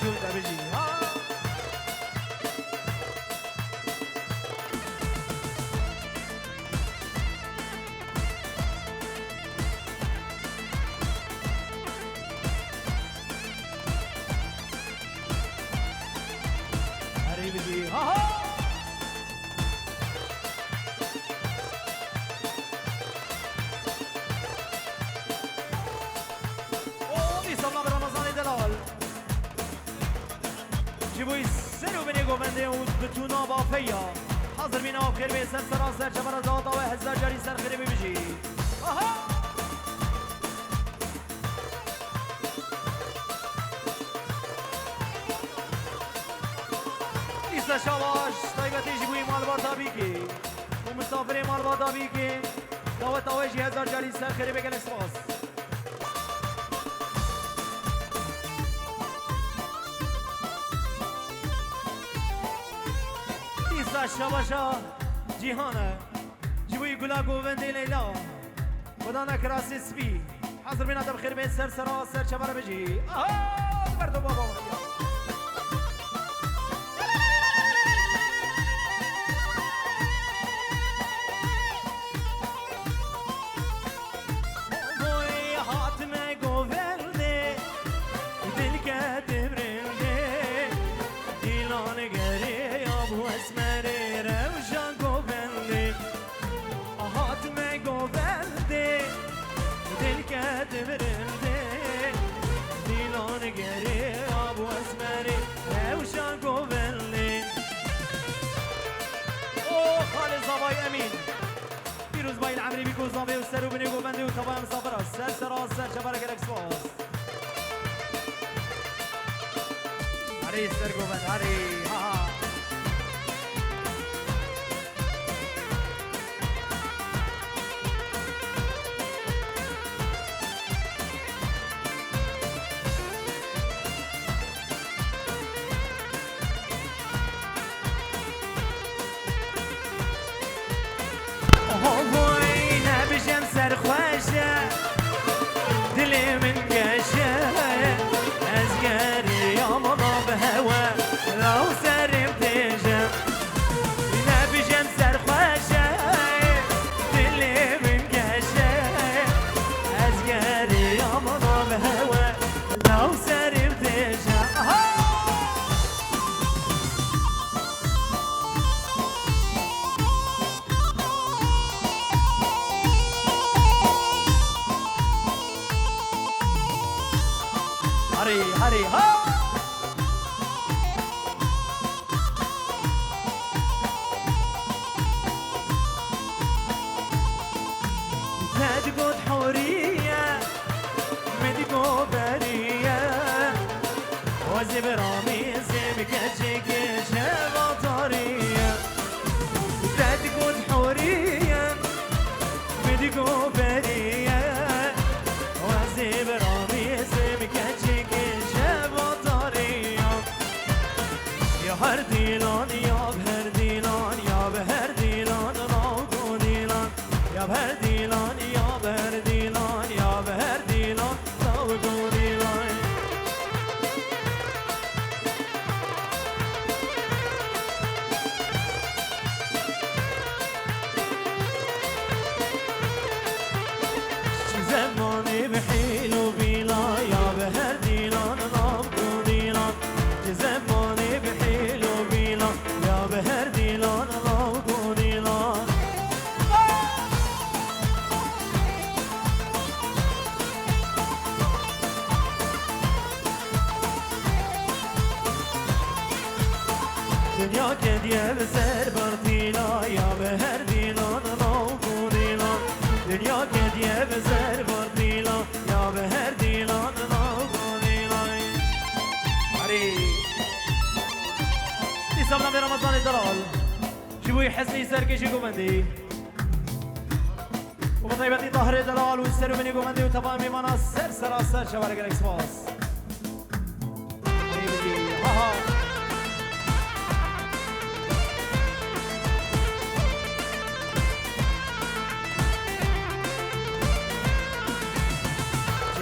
شو تبجي ها هري بجي ها جيبوا يسروا بني قومندي وبتونا بافيا حاضر بينا وبخير بيسر سراسر جبر زاطا وهزار جاري سر خريبي بيجي اها لسه شواش طيبتي جيبوي مال باتا بيكي ومسافري مال باتا بيكي دعوت اواجي هزار جاري سر خريبي كان اسماس شباشا جيهانا جيبوي قولا قوفندي ليلا ودانا كراسي سبي حاضر بينا دب خير بين سر سراسر شبارا بجي بردو بابا امين فيروز باي العمري بيكو زابي وسرو بني قومندي وطبعا مسافرة سر سراسر شبارك الاكسبوس هري سر قومند هري ها هري هري ها تدقود حورية مدقو برية وزبرامي زمكجك شبطارية تدقود حورية مدقو برية وزبرامي زمكجك هر دیلان یا بهر دیلان یا بهر دیلان راو دیلان یا بهر دیلان یا بهر دیلان یا بهر دیلان راو دیلان زمانی بحیل و بیلا یا بهر دیلان راو دیلان زمانی بهر دیلان راو دیلان دنیا که دیه بسر بر دیلا یا بهر دیلان راو دیلان دنیا که دیه بسر بر دیلا یا بهر دیلان راو دیلان هری سبنا في رمضان الدلال جيبوي حسني سركي شي قومندي وبطيبتي طهر الدلال والسر بني قومندي وتفاهمي منا سر سراسر شوارق الاكسباس ها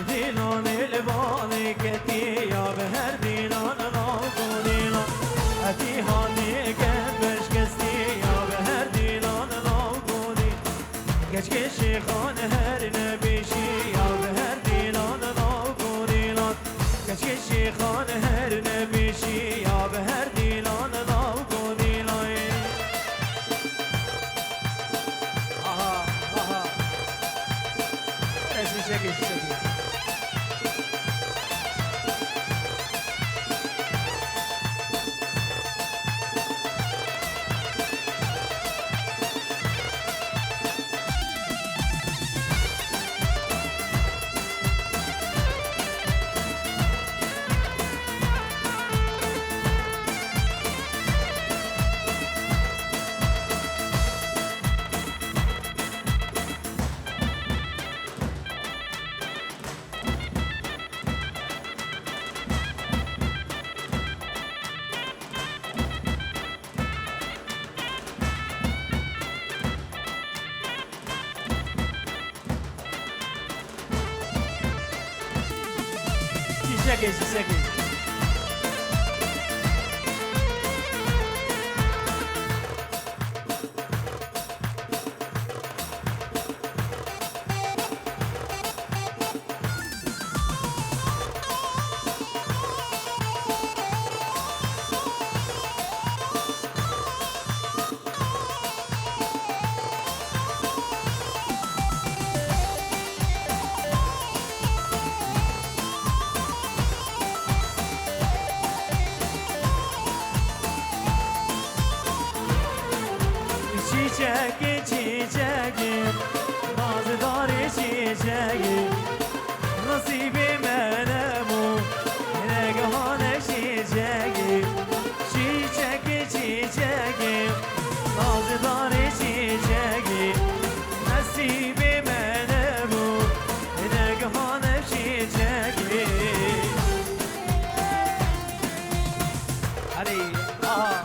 ديلان الباني كتي يا بهر ديلان Segue, segue. çiçeği çiçeği Nazdarı çiçeği Nasibime ne bu Negahane çiçeği Çiçeği çiçeği Nazdarı çiçeği Nasibime ne bu Negahane çiçeği Hadi aha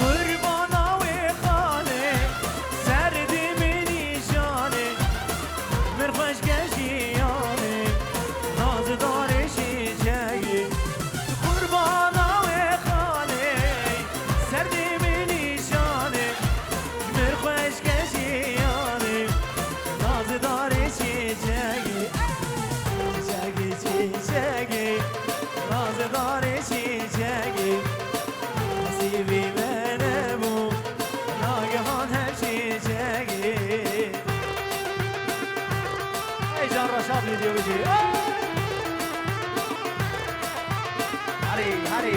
قربانا وخانه سردي مني شانه مرخش كشيانه ناز داري شيجاي قربانا وخانه سردي مني شانه مرخش كشيانه ناز داري شيجاي شيجاي شيجاي ناز داري شيجاي نصيبي منمو ناقهان هالشيجاقي اي جان رشاد فيديو بيجي هري هري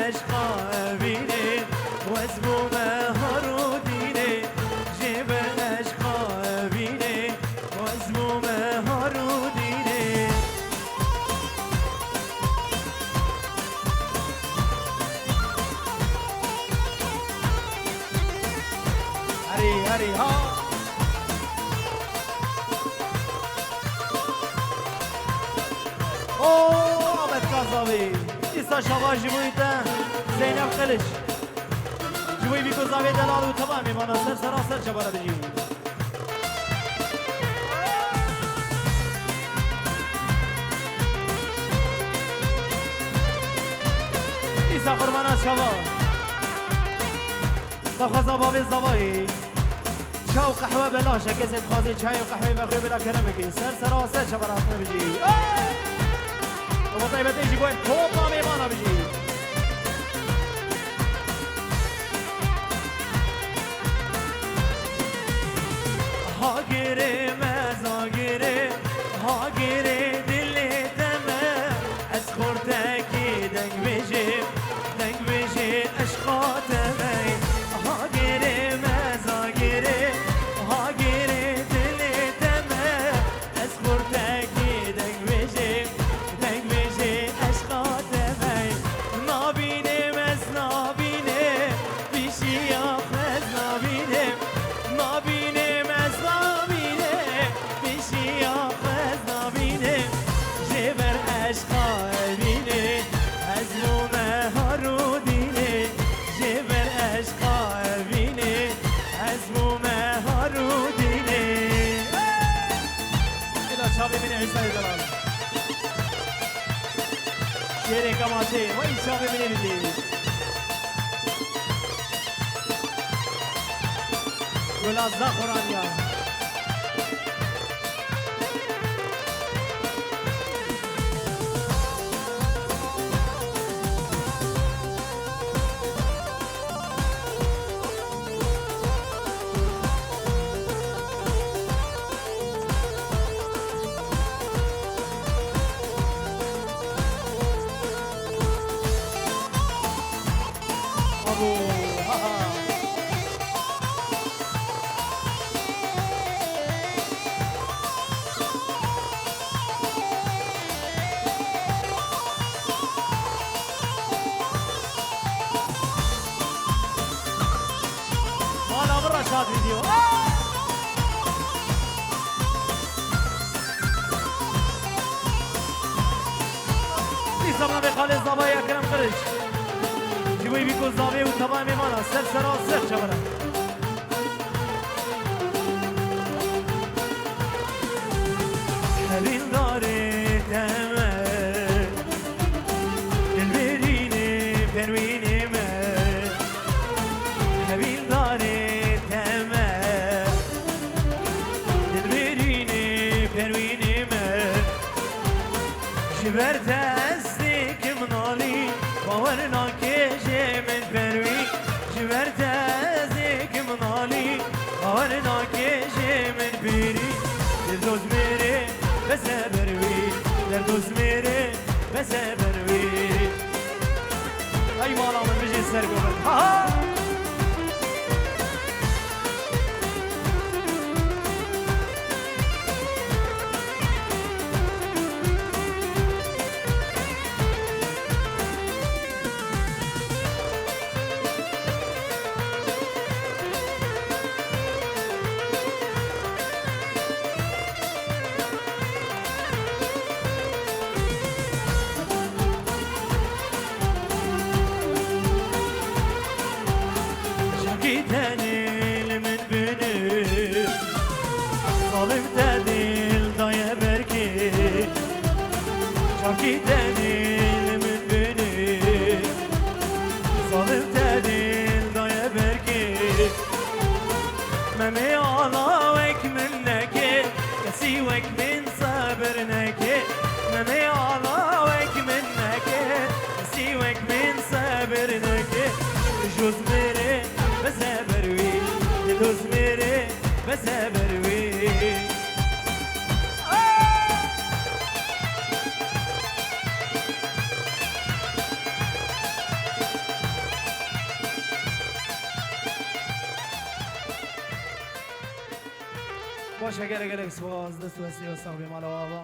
عشقا بینه وزبو مهارو دینه جیب عشقا بینه وزبو مهارو دینه هری هری ها زاوی ایسا شواش جبوی تا زینب خلش جبوی بیکو زاوی دلال و تمامی مانا سر سراسر چبارا بجی ایسا قربانا شوا تخوزا بابی زوایی چاو قحوه بلاشه کسی تخوازی چای و قحوه بخوی بلا کرمکی سر سراسر چبارا بجی وطيبة تيجي بوين توبا ميمانا بيجي هاجري مزاجري هاجري دلي تمام اسخورتكي دنگ بيجي اشقا تمام هاجري مزاجري هاجري دلي تمام اسخورتكي دنگ بيجي شيري كماشي وين شافي من اللي ولا زخرانيا شاد فيديو لسه بخالي الزبايا يا كرم قرش جيبوي بيكو الزبايا وتمام مانا سر سر شبرا حبيب داري تمام البريني برويني ما حبيب داري جبرت أزدك منالي باورنا كيجي من بروي جبرت أزدك منالي باورنا كيجي من بيري دردوز ميري بس بروي دردوز ميري بس بروي أي مالا من بيجي السرقو ها تنيل من بني ظالم تنيل ضايع بركي شاكي تنيل من بني ظالم تنيل ضايع بركي ممي علاوك منك كسيوك من صبرنك ممي علاوك منك كسيوك من صبرنك جوز مري بس بروي دوز ميري بس بروي تشکر گلک سواز دست و سی و صاحبی مالا بابا